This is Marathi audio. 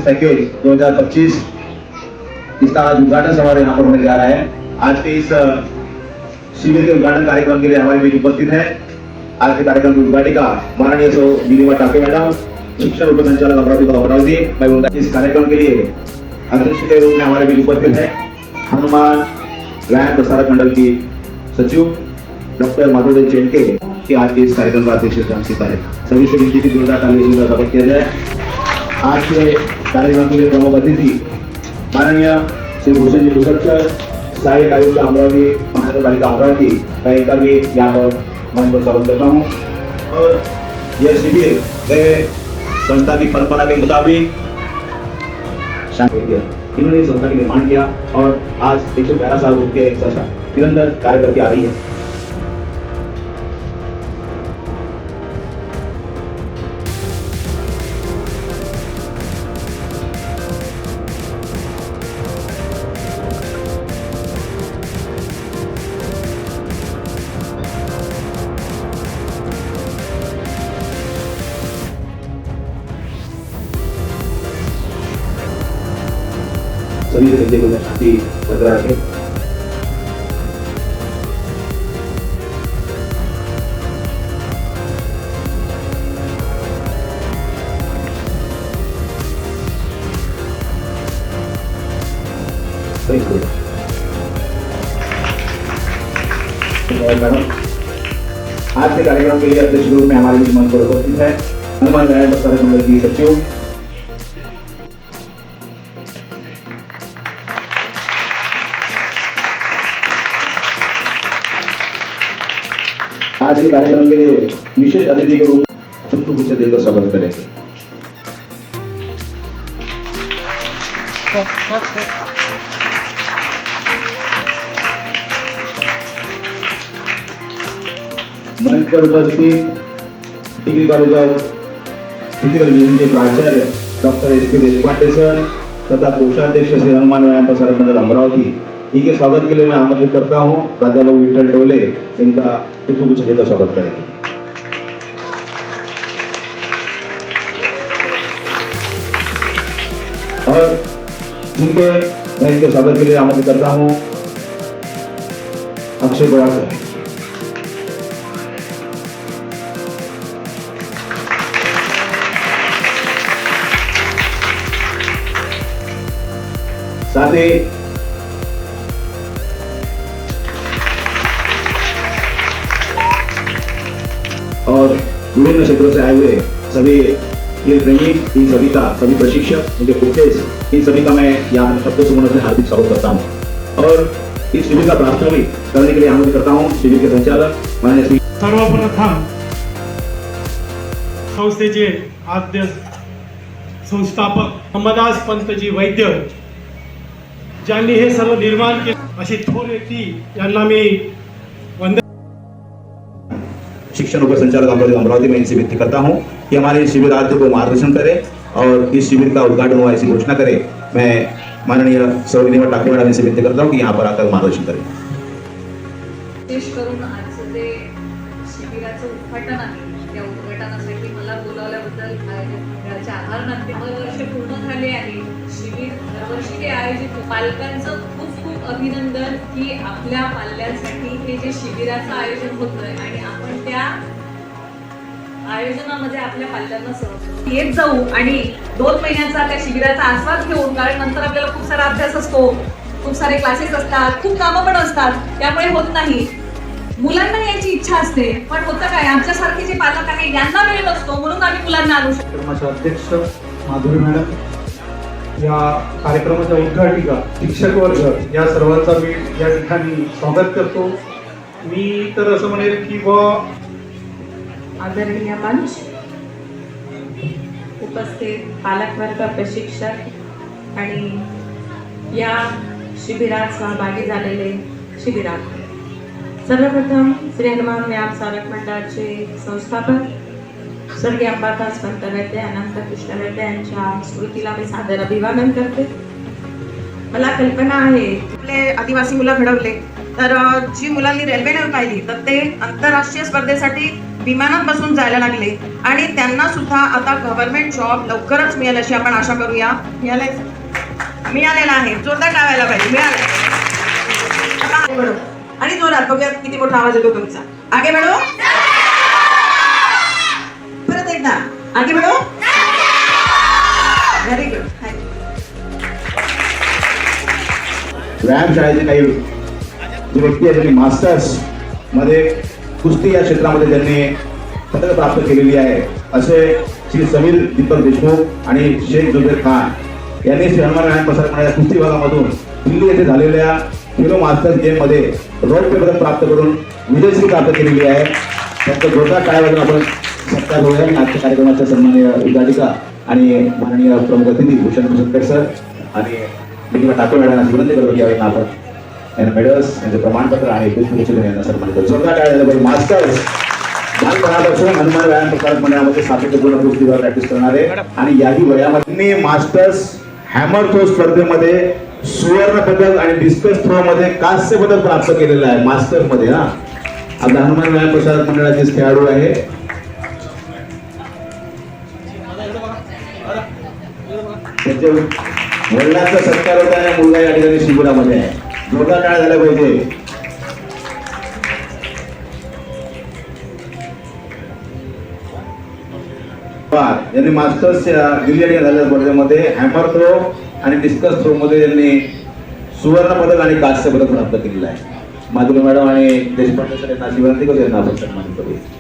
पैकेज 2025 इसका आज उद्घाटन समारोह यहाँ पर होने जा रहा है। आज के इस शिविर के उद्घाटन कार्यक्रम के लिए हमारे बीच उपस्थित है आज के कार्यक्रम की उद्घाटिका माननीय सौ नीलिमा टाके मैडम, शिक्षण उप संचालक अमरावती। मैं उनका इस कार्यक्रम के लिए अध्यक्ष के रूप में हमारे बीच उपस्थित है हनुमान व्यायाम प्रसारक मंडल की सचिव डॉक्टर माधुरी चेंके की आज के इस कार्यक्रम का अध्यक्षता है। सभी से विनती की जोरदार तालियों से स्वागत किया जाए। आज के कार्यक्रम के लिए प्रमुख अतिथि माननीय श्री भूषण जी भूषण सहायक आयुक्त अमरावती महानगर पालिका अमरावती, मैं इनका भी यहाँ पर मन को स्वागत करता हूँ। और यह शिविर संस्था की परंपरा के मुताबिक इन्होंने संस्था का निर्माण किया और आज 111 साल के एक संस्था निरंतर कार्य करके आ रही है। सभी धंधे को शांति बरकरार रखें। मैडम, आज के कार्यक्रम के लिए अध्यक्ष रूप में हमारे बीच मंच पर उपस्थित है हनुमान व्यायाम प्रसारक मंडल की सचिव आज के कार्यक्रम के लिए विशेष अतिथि के रूप में पुष्प देकर स्वागत करेंगे। मंच पर उपस्थित degree college of physical engineering के प्राचार्य डॉक्टर एस.पी. देशपांडे सर तथा कोषाध्यक्ष श्री हनुमान व्यायाम प्रसारक मंडल अमरावती, इनके स्वागत के लिए मैं आमंत्रित करता हूँ प्राध्यापक विठल टोले, इनका पुष्प देकर स्वागत करेंगे। और मैं इनके स्वागत के लिए आमंत्रित करता हूँ अक्षय बड़ा सर। साथ ही और विभिन्न क्षेत्रों से आए हुए सभी खेल प्रेमी, इन सभी का, सभी प्रशिक्षक, उनके कोचेस, इन सभी का मैं यहाँ शब्दों से हार्दिक स्वागत करता हूँ। और इस शिविर का प्रास्ताविक करने के लिए आमंत्रित करता हूँ शिविर के संचालक माननीय सर्वप्रथम संस्थेचे आद्य संस्थापक अंबादास पंतजी वैद्य, ज्यांनी हे सर्व निर्माण केले, अशी थोर व्यक्ती यांना मी वंदन। शिक्षण उप संचालक अमरावती में इनसे विनती करता हूँ कि हमारे शिविरार्थियों को मार्गदर्शन करें और इस शिविर का उद्घाटन हुआ ऐसी घोषणा करें। मैं माननीय सौरभ टाके मैडम से विनती करता हूँ कि यहाँ पर आकर मार्गदर्शन करें। विशेष करून आजचं जे शिबिराचं उद्घाटन आहे त्या उद्घाटनासाठी मला बोलावल्याबद्दल आयोजकांचे आभार मानते। वर्ष पूर्ण झाले आहे शिबिर दरवर्षी ते आयोजित, पालकांचं खूप खूप अभिनंदन की आपल्या पाल्यांसाठी हे जे शिबिराचं आयोजन होतंय आणि आपण त्या आयोजनामध्ये आपल्या पाल्यांना सहभागी येत जाऊ आणि 2 महिन्याचा त्या शिबिराचा आस्वाद घेऊन, कारण नंतर आपल्याला खूप सारा अभ्यास असतो, खूप सारे क्लासेस असतात, खूप कामं पण असतात, त्यामुळे होत नाही। मुलांना याची इच्छा असते पण होतं काय, आमच्यासारखे जे पालक आहे यांना वेळ नसतो, म्हणून आम्ही मुलांना आणू शकतो। माझे अध्यक्ष माधुरी मॅडम, या कार्यक्रमाच्या उद्घाटिका, शिक्षक वर्ग, या सर्वांचा मी या ठिकाणी स्वागत करतो। मी तर असं म्हणेल की आदरणीय मंच, उपस्थित पालकवर्ग, प्रशिक्षक आणि या शिबिरात सहभागी झालेले शिबिरात, सर्वप्रथम श्री हनुमान व्यायाम प्रसारक मंडळाचे संस्थापक स्वर्गीय अंबादास पंत वैद्य, अनंत कृष्ण वैद्य यांच्या स्मृतीला मी सादर अभिवादन करते। मला कल्पना आहे आपले आदिवासी मुलं घडवले तर जी मुलांनी रेल्वेने पाहिली तर ते आंतरराष्ट्रीय स्पर्धेसाठी विमानात बसून जायला लागले आणि त्यांना सुद्धा आता गव्हर्नमेंट जॉब लवकरच मिळेल अशी आपण आशा करूया. मिळालेला आहे. जोरदार टाळायला पाहिजे. मिळालं. आणि जोरात बघूया किती मोठा आवाज येतो तुमचा. आगे बढो. परत एकदा आगे बढो. Very good. व्यायाम शाळेचे काही जे व्यक्ती आहेत त्यांनी मास्टर्स मध्ये कुस्ती या क्षेत्रामध्ये त्यांनी पदक प्राप्त केलेली आहे असे श्री समीर दीपक देशमुख आणि शेख जुबेर खान यांनी श्री हनुमान व्यायाम प्रसारक मंडळाच्या कुस्ती विभागामधून दिल्ली येथे झालेल्या खेलो मास्टर्स गेम मध्ये रौप्य पदक प्राप्त करून विजयश्री प्राप्त केलेली आहे. त्यांचं जोरदार टाळ्यावाजून आपण सत्कार करूया. आणि आजच्या कार्यक्रमाच्या सन्माननीय उद्घाटिका आणि माननीय प्रमुख अतिथी भूषण भूषणकर सर आणि निकिता ठाकूर मॅडम विनंती करतो की यावेळी आपण यांना मेडल्स यांचे प्रमाणपत्र आणि पुष्पगुच्छ यांना सन्मानित करतो. जोरदार टाळ्या झाल्या. मास्टर्स बालपणापासून हनुमान व्यायाम प्रसारक मंडळामध्ये सातत्यपूर्ण कुस्तीवर प्रॅक्टिस करणारे आणि याही वयामध्ये मास्टर्स हॅमर थ्रो स्पर्धेमध्ये सुवर्ण पदक आणि डिस्कस थ्रो मध्ये कांस्य पदक प्राप्त केलेलं आहे. मास्टर्स मध्ये हा आपला हनुमान व्यायाम प्रसारक मंडळाचे खेळाडू आहे. त्यांच्या वडिलांचा सत्कार होता आणि मुलगा या ठिकाणी शिबिरामध्ये आहे. जोरदार टाळ्या झाल्या पाहिजे. यांनी मास्टर्स दिल्ली या ठिकाणी झालेल्या स्पर्धेमध्ये हॅमर थ्रो आणि डिस्कस थ्रो मध्ये यांनी सुवर्ण पदक आणि कांस्य पदक प्राप्त केलेलं आहे. माधुरी मॅडम आणि देशपांडे सर यांना अशी विनंती करू यांना आपण सन्मानित करूया.